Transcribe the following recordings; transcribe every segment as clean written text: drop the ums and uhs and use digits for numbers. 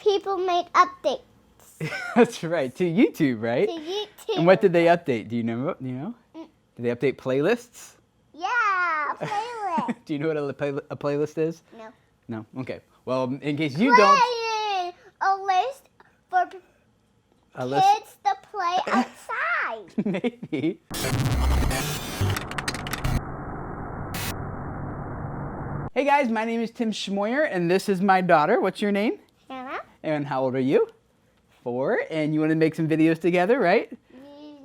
people made updates. That's right, to YouTube, right? To YouTube. And what did they update? Do you know? Did they update playlists? Yeah, playlist. Do you know what a playlist is? No. No? Okay. Well, in case you don't... A list for kids to play outside. Maybe. Hey guys, my name is Tim Schmoyer, and this is my daughter. What's your name? Hannah. And how old are you? 4. And you want to make some videos together, right?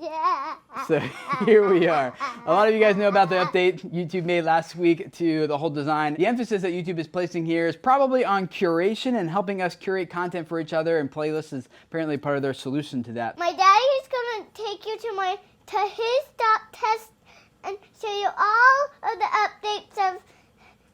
Yeah. So here we are. A lot of you guys know about the update YouTube made last week to the whole design. The emphasis that YouTube is placing here is probably on curation and helping us curate content for each other, and playlists is apparently part of their solution to that. My daddy is going to take you to his test and show you all of the updates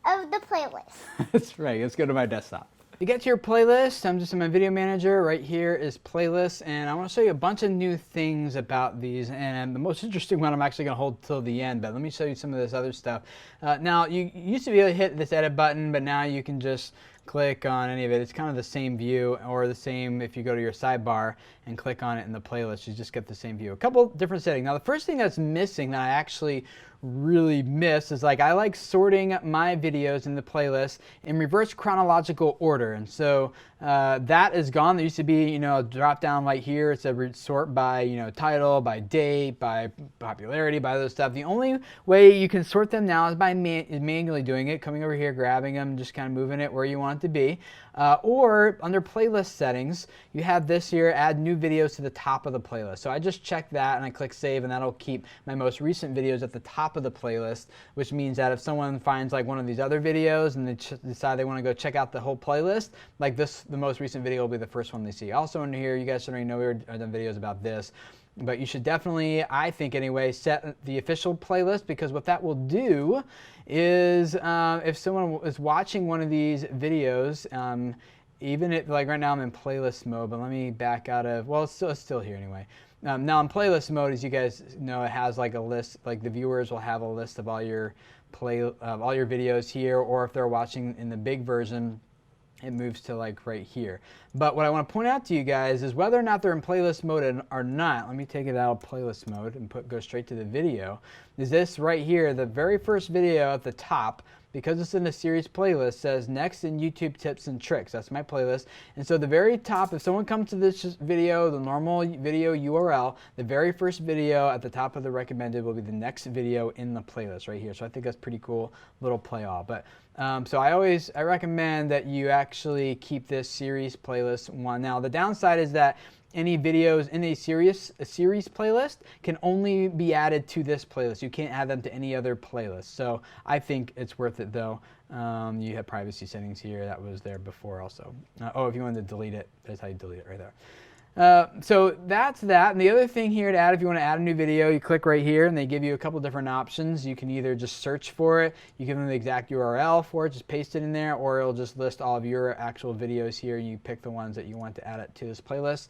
of the playlist. That's right. Let's go to my desktop. To get to your playlist, I'm just in my video manager. Right here is playlists, and I want to show you a bunch of new things about these. And the most interesting one I'm actually going to hold till the end, but let me show you some of this other stuff. Now, you used to be able to hit this edit button, but now you can just click on any of it. It's kind of the same view, or the same if you go to your sidebar and click on it in the playlist, you just get the same view. A couple different settings. Now, the first thing that's missing that I actually really miss is, like, I like sorting my videos in the playlist in reverse chronological order, and so that is gone. There used to be, you know, a drop down right here. It's a sort by, you know, title, by date, by popularity, by those stuff. The only way you can sort them now is by manually doing it, coming over here, grabbing them, just kind of moving it where you want it to be. Or under playlist settings, you have this here, add new videos to the top of the playlist. So I just check that and I click save, and that'll keep my most recent videos at the top of the playlist, which means that if someone finds like one of these other videos and they decide they want to go check out the whole playlist, like this, the most recent video will be the first one they see. Also under here, you guys already know we've done videos about this, but you should definitely, I think anyway, set the official playlist, because what that will do is if someone is watching one of these videos, even if, like right now I'm in playlist mode, but let me back out of, well, it's still here anyway. Now in playlist mode, as you guys know, it has like a list, like the viewers will have a list of all your videos here, or if they're watching in the big version, it moves to like right here. But what I want to point out to you guys is whether or not they're in playlist mode or not, let me take it out of playlist mode and go straight to the video, is this right here, the very first video at the top, because it's in a series playlist, says next in YouTube tips and tricks. That's my playlist. And so the very top, if someone comes to this video, the normal video URL, the very first video at the top of the recommended will be the next video in the playlist right here. So I think that's pretty cool little play all. But so I recommend that you actually keep this series playlist one. Now the downside is that any videos in a series playlist can only be added to this playlist. You can't add them to any other playlist. So I think it's worth it though. You have privacy settings here. That was there before also. Oh, if you wanted to delete it, that's how you delete it right there. So that's that. And the other thing here to add, if you want to add a new video, you click right here and they give you a couple different options. You can either just search for it, you give them the exact URL for it, just paste it in there, or it'll just list all of your actual videos here and you pick the ones that you want to add it to this playlist.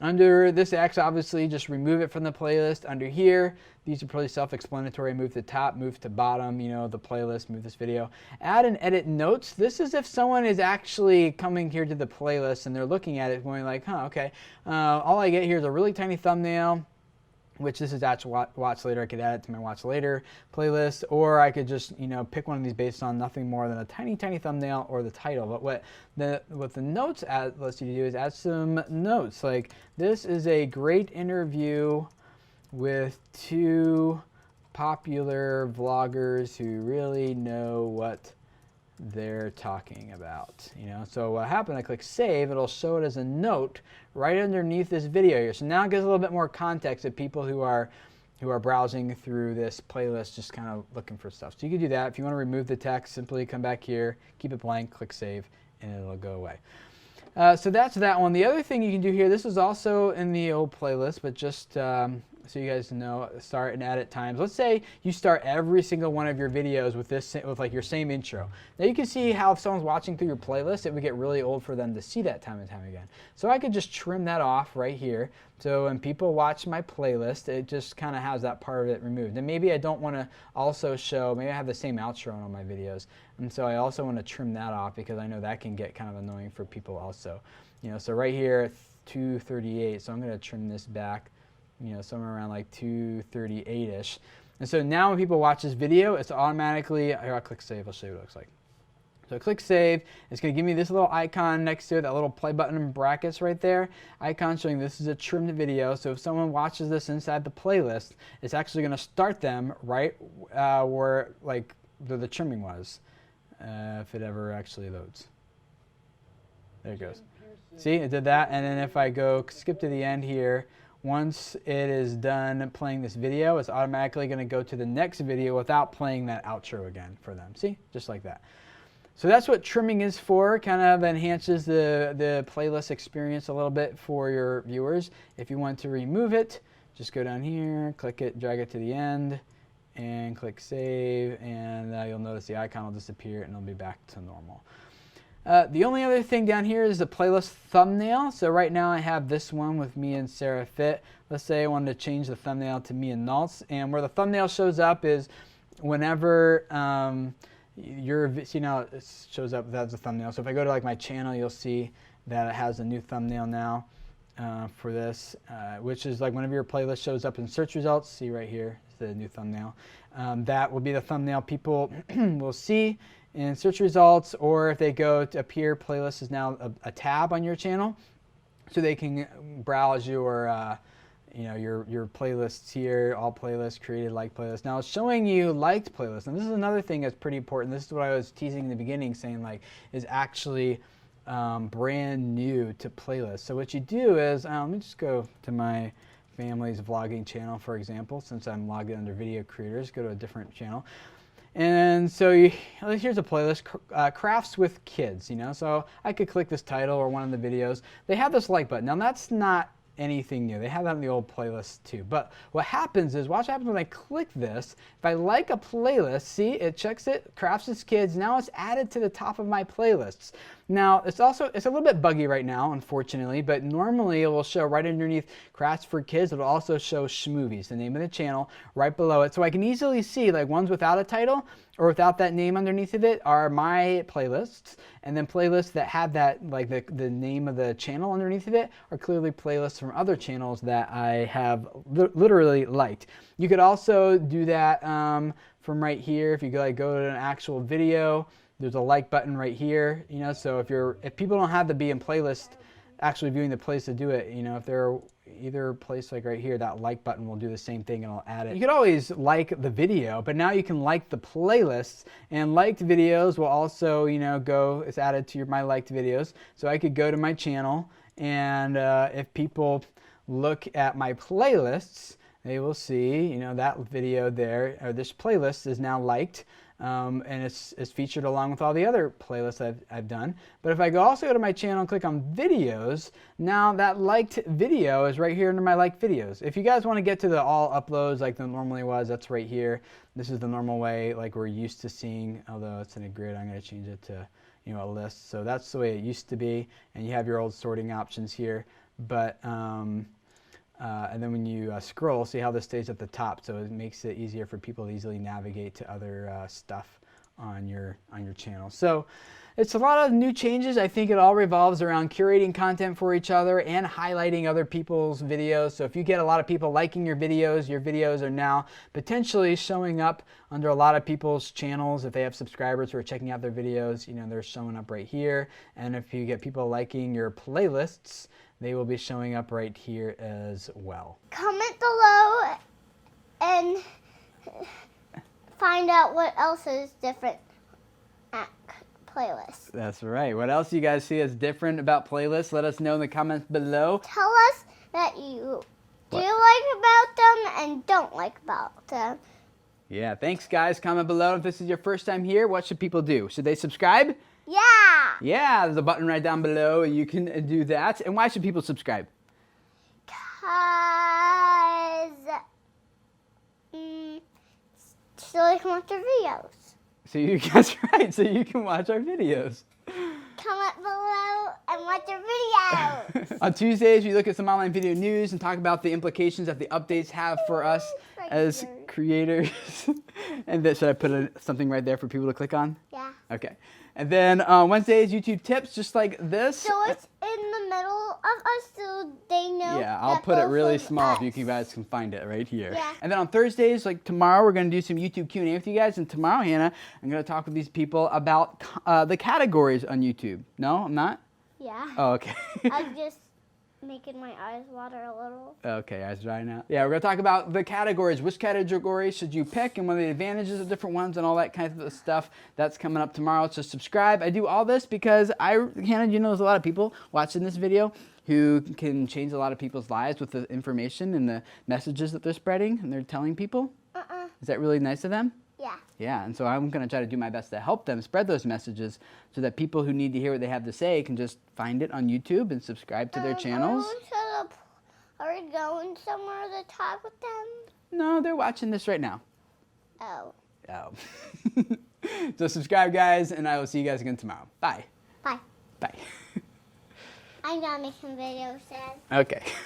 Under this X, obviously, just remove it from the playlist. Under here, these are pretty self-explanatory. Move to top, move to bottom, you know, the playlist, move this video. Add and edit notes. This is if someone is actually coming here to the playlist and they're looking at it going like, huh, okay, all I get here is a really tiny thumbnail, which this is actual watch later. I could add it to my watch later playlist, or I could just, you know, pick one of these based on nothing more than a tiny thumbnail or the title. But what the notes lets you do is add some notes. Like, this is a great interview with 2 popular vloggers who really know what they're talking about, you know. So what happened, I click save, it'll show it as a note right underneath this video here. So now it gives a little bit more context to people who are browsing through this playlist, just kind of looking for stuff. So you can do that. If you want to remove the text, simply come back here, keep it blank, click save, and it'll go away. So that's that one. The other thing you can do here, this is also in the old playlist, but just so you guys know start and edit times. Let's say you start every single one of your videos with like your same intro. Now you can see how if someone's watching through your playlist, it would get really old for them to see that time and time again. So I could just trim that off right here. So when people watch my playlist, it just kind of has that part of it removed. And maybe I don't want to also show, maybe I have the same outro on all my videos. And so I also want to trim that off because I know that can get kind of annoying for people also. You know, so right here, 238, so I'm going to trim this back, you know, somewhere around like 238-ish. And so now when people watch this video, it's automatically, here, I'll click save, I'll show you what it looks like. So I click save, it's going to give me this little icon next to it, that little play button in brackets right there, icon showing this is a trimmed video. So if someone watches this inside the playlist, it's actually going to start them right where like the trimming was, if it ever actually loads. There it goes. See, it did that, and then if I go skip to the end here, once it is done playing this video, it's automatically going to go to the next video without playing that outro again for them. See, just like that. So that's what trimming is for. Kind of enhances the playlist experience a little bit for your viewers. If you want to remove it, just go down here, click it, drag it to the end, and click save, and you'll notice the icon will disappear and it'll be back to normal. The only other thing down here is the playlist thumbnail. So right now I have this one with me and Sarah Fit. Let's say I wanted to change the thumbnail to me and Naltz, and where the thumbnail shows up is whenever see now it shows up as a thumbnail. So if I go to like my channel, you'll see that it has a new thumbnail now for this, which is like whenever your playlist shows up in search results, see right here, it's the new thumbnail. That will be the thumbnail people will see in search results, or if they go to appear, playlist is now a tab on your channel, so they can browse your you know, your playlists here, all playlists, created, like playlists. Now it's showing you liked playlists, and this is another thing that's pretty important. This is what I was teasing in the beginning, saying like is actually brand new to playlists. So what you do is, let me just go to my family's vlogging channel, for example, since I'm logged in under video creators, go to a different channel. And so here's a playlist, crafts with kids, you know, so I could click this title or one of the videos. They have this like button. Now that's not anything new. They have that in the old playlist too. But what happens is, watch what happens when I click this. If I like a playlist, see, it checks it, crafts with kids. Now it's added to the top of my playlists. Now it's a little bit buggy right now, unfortunately, but normally it will show right underneath crafts for kids. It'll also show Schmovies, the name of the channel, right below it. So I can easily see like ones without a title or without that name underneath of it are my playlists, and then playlists that have that, like the name of the channel underneath of it, are clearly playlists from other channels that I have literally liked. You could also do that from right here. If you go to an actual video, there's a like button right here, you know, so if people don't have to be in playlist actually viewing the place to do it, you know, if they're either place like right here, that like button will do the same thing and I'll add it. You could always like the video, but now you can like the playlists, and liked videos will also, you know, it's added to my liked videos. So I could go to my channel, and if people look at my playlists, they will see, you know, that video there, or this playlist is now liked. And it's featured along with all the other playlists I've done. But if I also go to my channel and click on videos, now that liked video is right here under my liked videos. If you guys want to get to the all uploads like the normally was, that's right here. This is the normal way like we're used to seeing, although it's in a grid, I'm going to change it to, you know, a list. So that's the way it used to be, and you have your old sorting options here. But and then when you scroll, see how this stays at the top, so it makes it easier for people to easily navigate to other stuff on your channel. So it's a lot of new changes. I think it all revolves around curating content for each other and highlighting other people's videos. So if you get a lot of people liking your videos are now potentially showing up under a lot of people's channels. If they have subscribers who are checking out their videos, you know, they're showing up right here. And if you get people liking your playlists, they will be showing up right here as well. Comment below and find out what else is different at playlists. That's right. What else you guys see as different about playlists? Let us know in the comments below. Tell us that you do like about them and don't like about them. Yeah, thanks guys. Comment below. If this is your first time here, what should people do? Should they subscribe? Yeah. Yeah, there's a button right down below. You can do that. And why should people subscribe? 'Cause so I can watch our videos. So that's right. So you can watch our videos. Comment below and watch our videos. On Tuesdays, we look at some online video news and talk about the implications that the updates have for us as creators. And then, should I put something right there for people to click on? Yeah. Okay. And then Wednesdays, YouTube tips, just like this. So it's in the middle of us so they know. Yeah, I'll that put it both really of small us. if you guys can find it right here. Yeah. And then on Thursdays, like tomorrow, we're going to do some YouTube Q&A with you guys. And tomorrow, Hannah, I'm going to talk with these people about the categories on YouTube. No, I'm not? Yeah. Oh, okay. I'm just making my eyes water a little. Okay, eyes dry now. Yeah, we're going to talk about the categories. Which categories should you pick and what are the advantages of different ones and all that kind of stuff. That's coming up tomorrow, so subscribe. I do all this because Hannah, you know, there's a lot of people watching this video who can change a lot of people's lives with the information and the messages that they're spreading and they're telling people. Is that really nice of them? Yeah. Yeah, and so I'm going to try to do my best to help them spread those messages so that people who need to hear what they have to say can just find it on YouTube and subscribe to their channels. Are we going somewhere to talk with them? No, they're watching this right now. Oh. Oh. So subscribe, guys, and I will see you guys again tomorrow. Bye. Bye. Bye. I'm gonna make some videos then. Okay.